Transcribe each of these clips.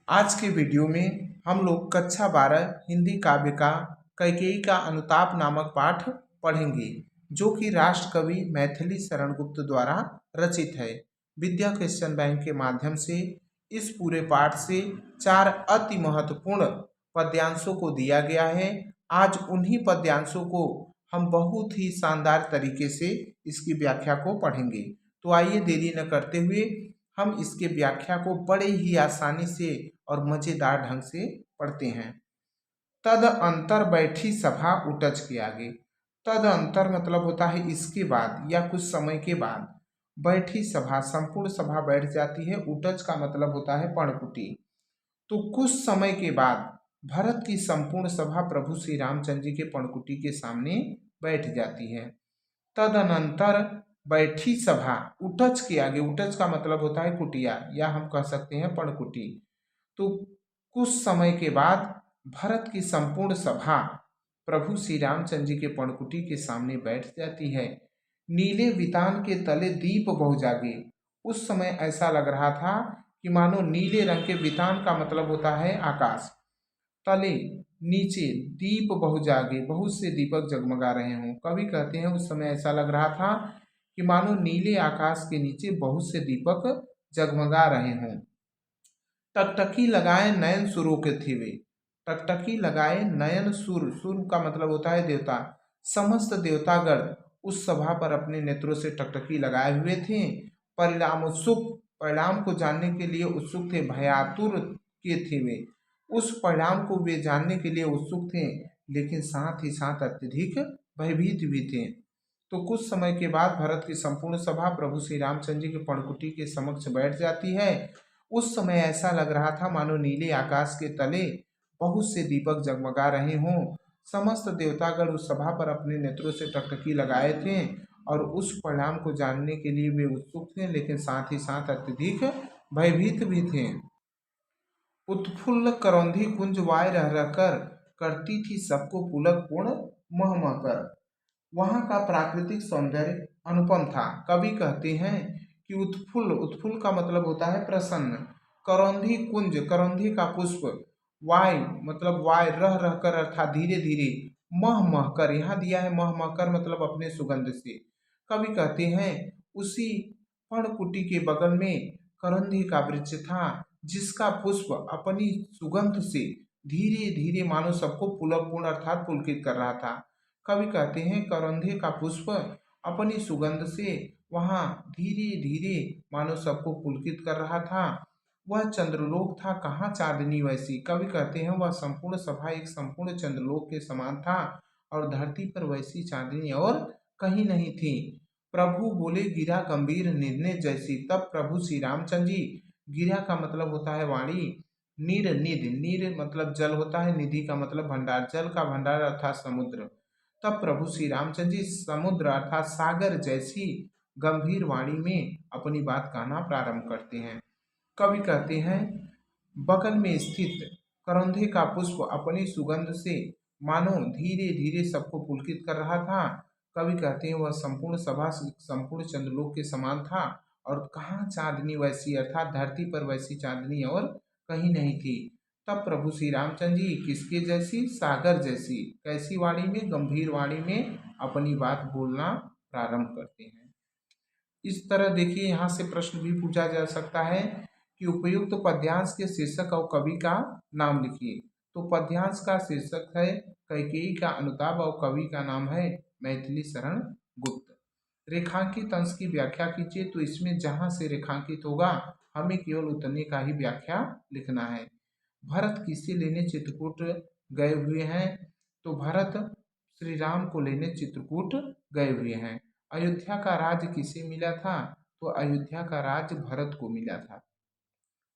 आज के वीडियो में हम लोग कक्षा 12 हिंदी काव्य का कैकेयी का अनुताप नामक पाठ पढ़ेंगे, जो कि राष्ट्र कवि मैथिली शरण गुप्त द्वारा रचित है। विद्या क्वेश्चन बैंक के माध्यम से इस पूरे पाठ से 4 अति महत्वपूर्ण पद्यांशों को दिया गया है। आज उन्हीं पद्यांशों को हम बहुत ही शानदार तरीके से इसकी व्याख्या को पढ़ेंगे। तो आइए देरी न करते हुए हम इसके व्याख्या को बड़े ही आसानी से और मजेदार ढंग से पढ़ते हैं। तद अंतर बैठी सभा उटज के आगे। तद अंतर मतलब होता है इसके बाद या कुछ समय के बाद। बैठी सभा, संपूर्ण सभा बैठ जाती है। उटज का मतलब होता है पर्णकुटी। तो कुछ समय के बाद भरत की संपूर्ण सभा प्रभु श्री रामचंद्र जी के पर्णकुटी के सामने बैठ जाती है। तदनंतर बैठी सभा उटज के आगे। उटज का मतलब होता है कुटिया या हम कह सकते हैं पर्णकुटी। तो कुछ समय के बाद भरत की संपूर्ण सभा प्रभु श्री रामचंद्र जी के पर्णकुटी के सामने बैठ जाती है। नीले वितान के तले दीप बहु जागे। उस समय ऐसा लग रहा था कि मानो नीले रंग के वितान का मतलब होता है आकाश, तले नीचे दीप बहु जागे, बहुत से दीपक जगमगा रहे हों। कवि कहते हैं उस समय ऐसा लग रहा था कि मानो नीले आकाश के नीचे बहुत से दीपक जगमगा रहे हों। टकटकी लगाए नयन सुरों के थिवे। टकटकी लगाए नयन सुर, सुर का मतलब होता है देवता। समस्त देवतागण उस सभा पर अपने नेत्रों से टकटकी लगाए हुए थे। परिणाम उत्सुक, परिणाम को जानने के लिए उत्सुक थे। भयातुर के थे वे, उस परिणाम को वे जानने के लिए उत्सुक थे, लेकिन साथ ही साथ अत्यधिक भयभीत भी थे। तो कुछ समय के बाद भरत की संपूर्ण सभा प्रभु श्री रामचंद्र जी के पर्णकुटी के समक्ष बैठ जाती है। उस समय ऐसा लग रहा था मानो नीले आकाश के तले बहुत से दीपक जगमगा रहे हों। समस्त देवतागण उस सभा पर अपने नेत्रों से टकटकी लगाए थे और उस परिणाम को जानने के लिए वे उत्सुक थे, लेकिन साथ ही साथ अत्यधिक भयभीत भी थे। उत्फुल्ल करौंधी कुंज वाय रह रहकर करती थी सबको पुलक पूर्ण मह मह कर। वहाँ का प्राकृतिक सौंदर्य अनुपम था। कवि कहते हैं कि उत्फुल्ल, उत्फुल्ल का मतलब होता है प्रसन्न। करौंधी कुंज, करौंधी का पुष्प। वाय मतलब वाय, रह रहकर अर्थात धीरे धीरे। मह मह कर, यहाँ दिया है मह मह कर मतलब अपने सुगंध से। कवि कहते हैं उसी पर्णकुटी के बगल में करौंधी का वृक्ष था, जिसका पुष्प अपनी सुगंध से धीरे धीरे मानो सबको पुलकपूर्ण अर्थात पुलकित कर रहा था। कवि कहते हैं करौंधे का पुष्प अपनी सुगंध से वहां धीरे धीरे मानो सबको पुलकित कर रहा था। वह चंद्रलोक था, कहाँ चांदनी वैसी। कवि कहते हैं वह संपूर्ण सभा एक संपूर्ण चंद्रलोक के समान था और धरती पर वैसी चांदनी और कहीं नहीं थी। प्रभु बोले गिरा गंभीर निर्णय जैसी। तब प्रभु श्री रामचंद्र जी, गिरा का मतलब होता है वाणी, नीर निधि, नीर मतलब जल होता है, निधि का मतलब भंडार, जल का भंडार अर्थात समुद्र। तब प्रभु श्री रामचंद्र जी समुद्र अर्थात सागर जैसी गंभीर वाणी में अपनी बात कहना प्रारंभ करते हैं। कवि कहते हैं बगल में स्थित करौंधे का पुष्प अपनी सुगंध से मानो धीरे धीरे सबको पुलकित कर रहा था। कवि कहते हैं वह संपूर्ण सभा संपूर्ण चंद्रलोक के समान था और कहाँ चांदनी वैसी अर्थात धरती पर वैसी चांदनी और कहीं नहीं थी। तब प्रभु श्री रामचंद्र जी किसके जैसी, सागर जैसी, कैसी वाणी में, गंभीर वाणी में अपनी बात बोलना प्रारंभ करते हैं। इस तरह देखिए यहाँ से प्रश्न भी पूछा जा सकता है कि उपयुक्त पद्यांश के शीर्षक और कवि का नाम लिखिए। तो पद्यांश का शीर्षक है कैकेयी का अनुताप और कवि का नाम है मैथिली शरण गुप्त। रेखांकित अंश की व्याख्या कीजिए। तो इसमें जहां से रेखांकित होगा हमें केवल उतने का ही व्याख्या लिखना है। भरत किसे लेने चित्रकूट गए हुए हैं? तो भरत श्री राम को लेने चित्रकूट गए हुए हैं। अयोध्या का राज्य किसे मिला था? तो अयोध्या का राज्य भरत को मिला था।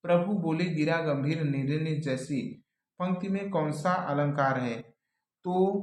प्रभु बोले गिरा गंभीर निर्णय जैसी, पंक्ति में कौन सा अलंकार है? तो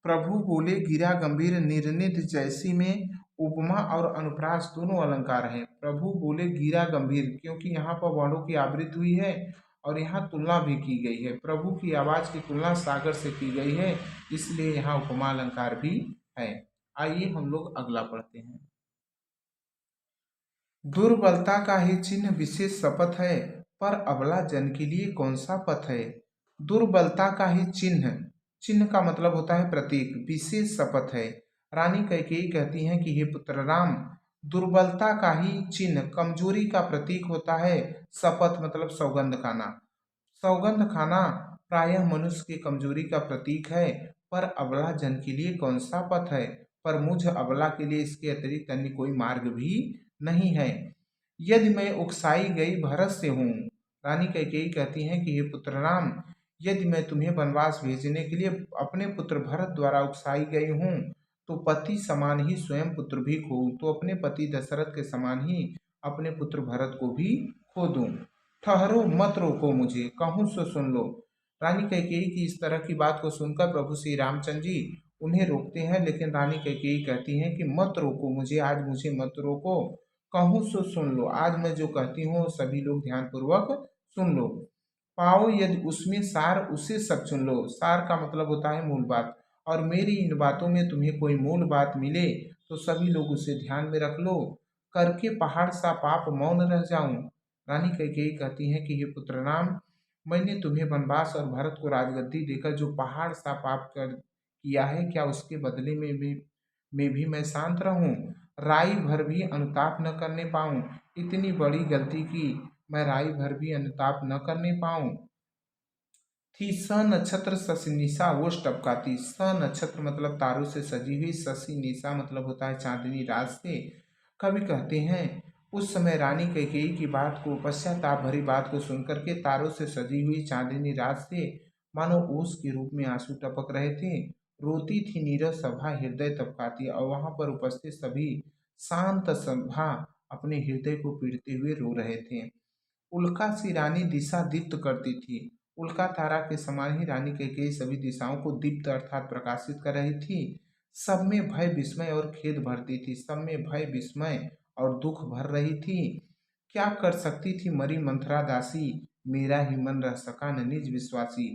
प्रभु बोले गिरा गंभीर निर्णित जैसी में उपमा और अनुप्रास दोनों अलंकार हैं। प्रभु बोले गिरा गंभीर क्योंकि यहाँ पर वर्णों की आवृत्ति हुई है और यहाँ तुलना भी की गई है। प्रभु की आवाज की तुलना सागर से की गई है, इसलिए यहाँ उपमा अलंकार भी है। आइए हम लोग अगला पढ़ते हैं। दुर्बलता का ही चिन्ह विशेष शपथ है, पर अबला जन के लिए कौन सा पथ है। दुर्बलता का ही चिन्ह, चिन्ह का मतलब होता है प्रतीक, विशेष शपथ है। रानी कैकेयी कहती हैं कि हे पुत्र राम, दुर्बलता का ही चिन्ह, कमजोरी का प्रतीक होता है शपथ, मतलब सौगंध खाना। सौगंध खाना प्रायः मनुष्य की कमजोरी का प्रतीक है, पर अबला जन के लिए कौन सा पथ है। पर मुझ अबला के लिए इसके अतिरिक्त अन्य कोई मार्ग भी नहीं है। यदि मैं उकसाई गई भरत से हूँ, रानी कैकेयी कहती हैं कि हे पुत्र राम, यदि मैं तुम्हें वनवास भेजने के लिए अपने पुत्र भरत द्वारा उकसाई गई हूँ, तो पति समान ही स्वयं पुत्र भी खो, तो अपने पति दशरथ के समान ही अपने पुत्र भरत को भी खो दूं। ठहरो, मत रोको मुझे, कहूँ सो सुन लो। रानी कैकेयी की इस तरह की बात को सुनकर प्रभु श्री रामचंद्र जी उन्हें रोकते हैं, लेकिन रानी कैकेयी कहती हैं कि मत रोको मुझे, आज मुझे मत रोको, कहूँ सो सुन लो। आज मैं जो कहती हूँ सभी लोग ध्यानपूर्वक सुन लो। पाओ यदि उसमें सार, उसे सब चुन लो। सार का मतलब होता है मूल बात, और मेरी इन बातों में तुम्हें कोई मूल बात मिले तो सभी लोग उसे ध्यान में रख लो, करके पहाड़ सा पाप मौन रह जाऊं। रानी कैकेयी कहती हैं कि हे पुत्र राम, मैंने तुम्हें वनवास और भरत को राजगद्दी देकर जो पहाड़ सा पाप कर किया है, क्या उसके बदले में भी मैं शांत रहूं, राई भर भी अनुताप न करने पाऊं। इतनी बड़ी गलती की मैं राई भर भी अनुताप न करने पाऊं। थी स नक्षत्र शशि निशा वोश टपकाती। स नक्षत्र मतलब तारों से सजी हुई, शशि निशा मतलब होता है चांदनी रात से। कवि कहते हैं उस समय रानी कैकेयी की बात को, पश्चाताप भरी बात को सुनकर के तारों से सजी हुई चांदनी रात से मानो ओस के रूप में आंसू टपक रहे थे। रोती थी नीरव सभा हृदय तपकाती, और वहां पर उपस्थित सभी शांत सभा अपने हृदय को पीटते हुए रो रहे थे। उल्का सी रानी दिशा दीप्त करती थी। उल्का तारा के समान ही रानी कैकेयी सभी दिशाओं को दीप्त अर्थात प्रकाशित कर रही थी। सब में भय विस्मय और खेद भरती थी, सब में भय विस्मय और दुख भर रही थी। क्या कर सकती थी मरी मंथरा दासी, मेरा ही मन रह सका न निज विश्वासी।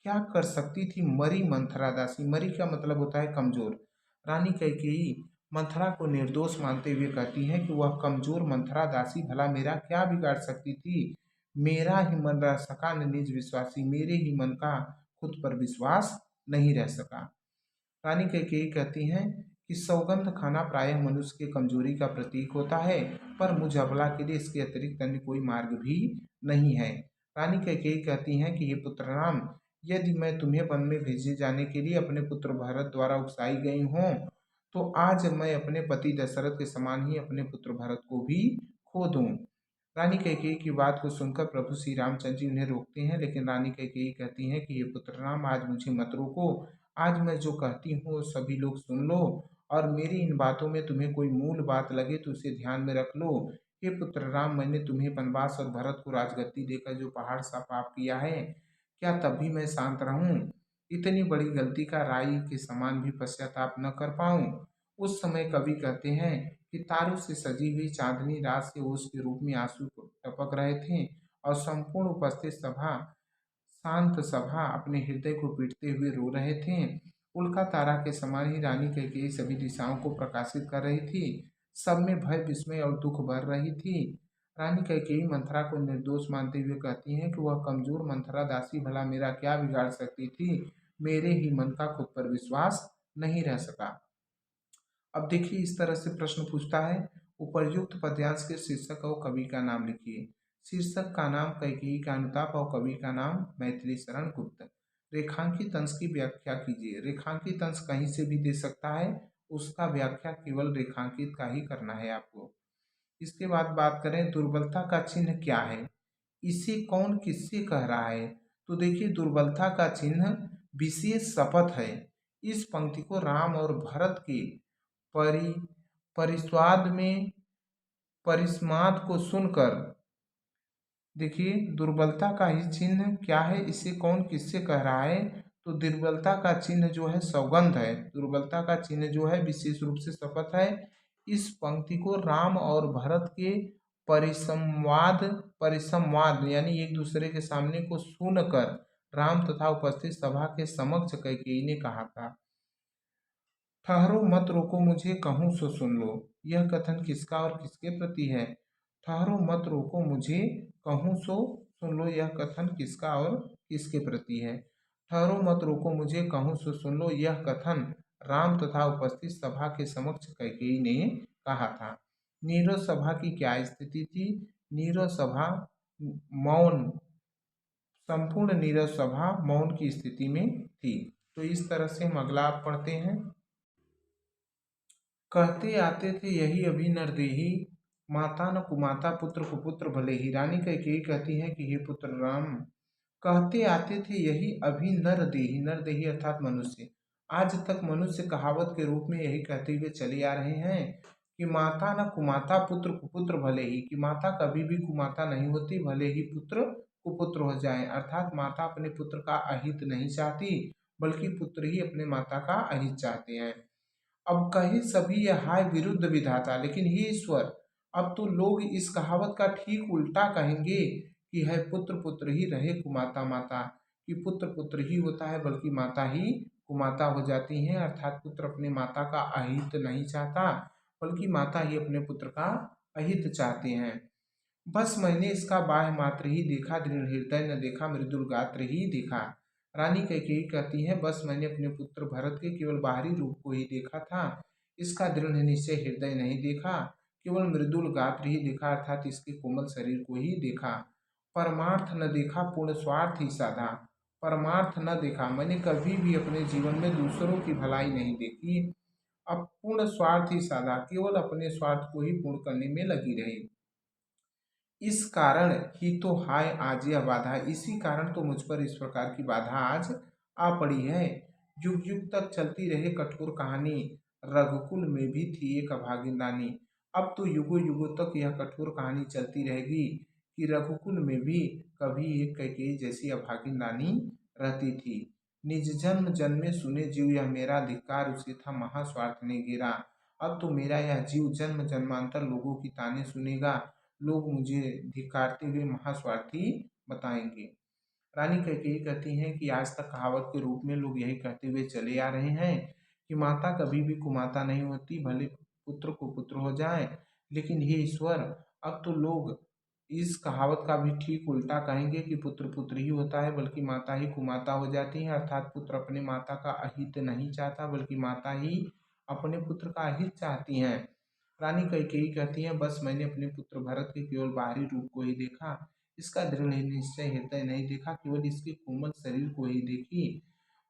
क्या कर सकती थी मरी मंथरा दासी, मरी का मतलब होता है कमजोर। रानी कैकेयी मंथरा को निर्दोष मानते हुए कहती हैं कि वह कमजोर मंथरा दासी भला मेरा क्या बिगाड़ सकती थी। मेरा ही मन रह सका न निज विश्वासी, मेरे ही मन का खुद पर विश्वास नहीं रह सका। रानी कैकेयी कहती हैं कि सौगंध खाना प्रायः मनुष्य की कमजोरी का प्रतीक होता है, पर मुझ अबला के लिए इसके अतिरिक्त अन्य कोई मार्ग भी नहीं है। रानी कैकेयी कहती हैं कि ये पुत्र राम, यदि मैं तुम्हें वन में भेजे जाने के लिए अपने पुत्र भरत द्वारा उकसाई गई हूँ, तो आज मैं अपने पति दशरथ के समान ही अपने पुत्र भरत को भी खो दूं। रानी कैकेयी की बात को सुनकर प्रभु श्री रामचंद्र जी उन्हें रोकते हैं, लेकिन रानी कैकेयी कहती हैं कि ये पुत्र राम, आज मुझे मत रोको, आज मैं जो कहती हूँ सभी लोग सुन लो, और मेरी इन बातों में तुम्हें कोई मूल बात लगे तो उसे ध्यान में रख लो। हे पुत्र राम, मैंने तुम्हें वनवास और भरत को राजगद्दी देकर जो पहाड़ सा पाप किया है, क्या तब भी मैं शांत रहूं, इतनी बड़ी गलती का राई के समान भी पश्चाताप न कर पाऊं। उस समय कवि कहते हैं कि तारों से सजी हुई चांदनी रात से ओस के रूप में आंसू टपक रहे थे, और संपूर्ण उपस्थित सभा, शांत सभा अपने हृदय को पीटते हुए रो रहे थे। उल्का तारा के समान ही रानी कैकेयी सभी दिशाओं को प्रकाशित कर रही थी, सब में भय विस्मय और दुख भर रही थी। रानी कैकेयी मंथरा को निर्दोष मानते हुए कहती हैं कि वह कमजोर मंथरा दासी भला मेरा क्या बिगाड़ सकती थी, मेरे ही मन का खुद पर विश्वास नहीं रह सका। अब देखिए इस तरह से प्रश्न पूछता है, उपर्युक्त पद्यांश के शीर्षक और कवि का नाम लिखिए। शीर्षक का नाम कैकेयी का अनुताप और कवि का नाम मैथिली शरण गुप्त। रेखांकित अंश की व्याख्या कीजिए। रेखांकित अंश कहीं से भी दे सकता है, उसका व्याख्या केवल रेखांकित का ही करना है आपको। इसके बाद बात करें दुर्बलता का चिन्ह क्या है, इसे कौन किससे कह रहा है। तो देखिए दुर्बलता का चिन्ह विशेष शपथ है। इस पंक्ति को राम और भरत के परि परिस्वाद में परिस्माद को सुनकर, देखिए दुर्बलता का ही चिन्ह क्या है, इसे कौन किससे कह रहा है। तो दुर्बलता का चिन्ह जो है सौगंध है, दुर्बलता का चिन्ह जो है विशेष रूप से शपथ है। इस पंक्ति को राम और भरत के परिसंवाद परिसंवाद यानी एक दूसरे के सामने को सुनकर राम तथा उपस्थित सभा के समक्ष कैकेयी ने कहा था। ठहरो, मत रोको मुझे, कहूँ सो सुन लो। यह कथन किसका और किसके प्रति है। ठहरो, मत रोको मुझे, कहूँ सो सुन लो यह कथन किसका और किसके प्रति है। ठहरो मत रोको मुझे, कहूँ सो सुन लो यह कथन राम तथा उपस्थित सभा के समक्ष कैकेयी ने कहा था। नीरव सभा की क्या स्थिति थी? नीरव सभा मौन, संपूर्ण नीरव सभा मौन की स्थिति में थी। तो इस तरह से हम अगला आप पढ़ते हैं। कहते आते थे यही अभी नरदेही, माता न कुमाता पुत्र कुपुत्र भले ही। रानी कैकेयी कहती है कि हे पुत्र राम, कहते आते थे यही अभी नरदेही, नरदेही अर्थात मनुष्य, आज तक मनुष्य कहावत के रूप में यही कहते हुए चले आ रहे हैं कि माता न कुमाता पुत्र कुपुत्र भले ही, कि माता कभी भी कुमाता नहीं होती, भले ही पुत्र कुपुत्र हो जाए, अर्थात माता अपने पुत्र का अहित नहीं चाहती बल्कि पुत्र ही अपने माता का अहित चाहते हैं। अब कहे सभी यह हाय विरुद्ध विधाता, लेकिन हे ईश्वर, अब तो लोग इस कहावत का ठीक उल्टा कहेंगे कि है पुत्र पुत्र ही रहे कुमाता माता, कि पुत्र पुत्र ही होता है बल्कि माता ही कुमाता हो जाती हैं, अर्थात पुत्र अपने माता का अहित नहीं चाहता बल्कि माता ही अपने पुत्र का अहित चाहते हैं। बस मैंने इसका बाह्य मात्र ही देखा, दृढ़ हृदय न देखा, मृदुल गात्र ही देखा। रानी कैकेयी कहती है बस मैंने अपने पुत्र भरत के केवल बाहरी रूप को ही देखा था, इसका दृढ़ निश्चय हृदय नहीं देखा, केवल मृदुल गात्र ही देखा, अर्थात इसके कोमल शरीर को ही देखा। परमार्थ न देखा, पूर्ण स्वार्थ ही साधा। परमार्थ न देखा, मैंने कभी भी अपने जीवन में दूसरों की भलाई नहीं देखी, अब पूर्ण स्वार्थ ही साधा, केवल अपने स्वार्थ को ही पूर्ण करने में लगी रही। इस कारण ही तो हाय आज यह बाधा, इसी कारण तो मुझ पर इस प्रकार की बाधा आज आ पड़ी है। युग युग तक चलती रहे कठोर कहानी, रघुकुल में भी थी एक अभागिन रानी। अब तो युगों युगों तक यह कठोर कहानी चलती रहेगी कि रघुकुल में भी कभी एक कैकेयी जैसी अभागिन रानी रहती थी। निज जन्म जन्मे सुने जीव यह मेरा, धिक्कार उसे था महास्वार्थ ने घेरा। अब तो मेरा यह जीव जन्म जन्मांतर लोगों की ताने सुनेगा, लोग मुझे धिक्कारते हुए महास्वार्थी बताएंगे। रानी कैकेयी कहती हैं कि आज तक कहावत के रूप में लोग यही कहते हुए चले आ रहे हैं कि माता कभी भी कुमाता नहीं होती, भले पुत्र को पुत्र हो जाए, लेकिन हे ईश्वर, अब तो लोग इस कहावत का भी ठीक उल्टा कहेंगे कि पुत्र पुत्र ही होता है बल्कि माता ही कुमाता हो जाती है, अर्थात पुत्र अपने माता का अहित नहीं चाहता बल्कि माता ही अपने पुत्र का अहित चाहती हैं। रानी कैकेयी कहती हैं बस मैंने अपने पुत्र भरत के केवल बाहरी रूप को ही देखा, इसका दृढ़ निश्चय हृदय नहीं देखा, केवल इसके कोमल शरीर को ही देखी।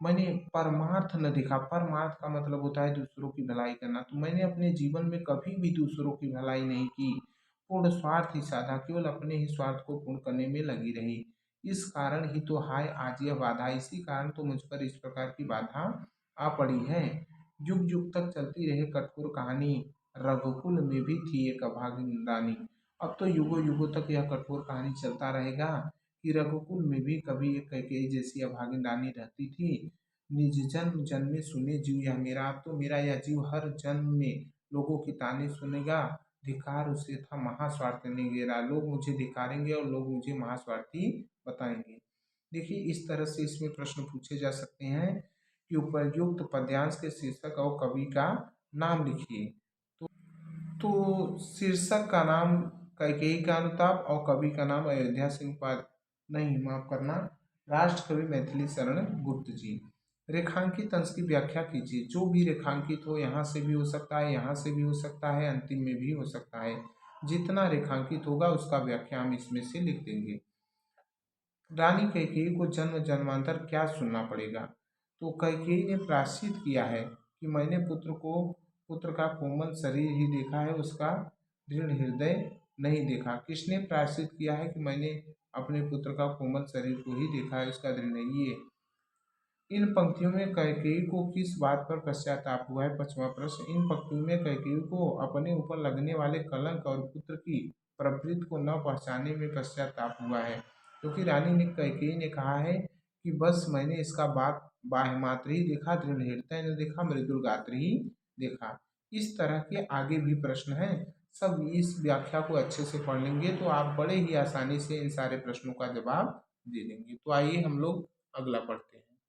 मैंने परमार्थ न देखा, परमार्थ का मतलब होता है दूसरों की भलाई करना, तो मैंने अपने जीवन में कभी भी दूसरों की भलाई नहीं की, पूर्ण स्वार्थ ही साधा, केवल अपने ही स्वार्थ को पूर्ण करने में लगी रही। इस कारण ही तो हाय आज यह बाधा, इसी कारण तो मुझ पर इस प्रकार की बाधा आ पड़ी है। युग युग तक चलती रहे कठोर कहानी, रघुकुल में भी थी एक अभागिन रानी। अब तो युगों युगों तक यह कठोर कहानी चलता रहेगा कि रघुकुल में भी कभी एक कैकेयी जैसी अभागिन रानी रहती थी। निज जन्म जन्मे सुने जीव यह मेरा, अब तो मेरा यह जीव हर जन्म में लोगों की ताने सुनेगा, धिक्कार उसे था महास्वार्थ ने घेरा, लोग मुझे धिक्कारेंगे और लोग मुझे महास्वार्थी बताएंगे। देखिए इस तरह से इसमें प्रश्न पूछे जा सकते हैं कि उपर्युक्त पद्यांश के शीर्षक और कवि का नाम लिखिए। तो शीर्षक का नाम कैकेयी का अनुताप और कवि का नाम अयोध्या सिंह नहीं, माफ करना, राष्ट्र कवि मैथिली शरण गुप्त जी। रेखांकित अंश की व्याख्या कीजिए। जो भी रेखांकित हो, यहाँ से भी हो सकता है, यहाँ से भी हो सकता है, अंतिम में भी हो सकता है, जितना रेखांकित होगा उसका व्याख्या हम इसमें से लिख देंगे। रानी कैकेयी को जन्म जन्मांतर क्या सुनना पड़ेगा? तो कैकेयी ने प्रायश्चित किया है कि मैंने पुत्र का कोमल शरीर ही देखा है, उसका दृढ़ हृदय नहीं देखा। किसने प्रायश्चित किया है कि मैंने अपने पुत्र का कोमल शरीर को ही देखा है, उसका दृढ़ नहीं। ये इन पंक्तियों में कैकेयी को किस बात पर पश्चाताप हुआ है? पांचवा प्रश्न, इन पंक्तियों में कैकेयी को अपने ऊपर लगने वाले कलंक और पुत्र की प्रवृत्ति को न पहचानने में पश्चाताप हुआ है, क्योंकि रानी ने कैकेयी ने कहा है कि बस मैंने इसका बात बाह्य मात्र ही देखा, दृढ़ हृदय ने देखा, मृदुल गात्र ही देखा। इस तरह के आगे भी प्रश्न हैं, सब इस व्याख्या को अच्छे से पढ़ लेंगे तो आप बड़े ही आसानी से इन सारे प्रश्नों का जवाब दे देंगे। तो आइए हम लोग अगला पढ़ते हैं।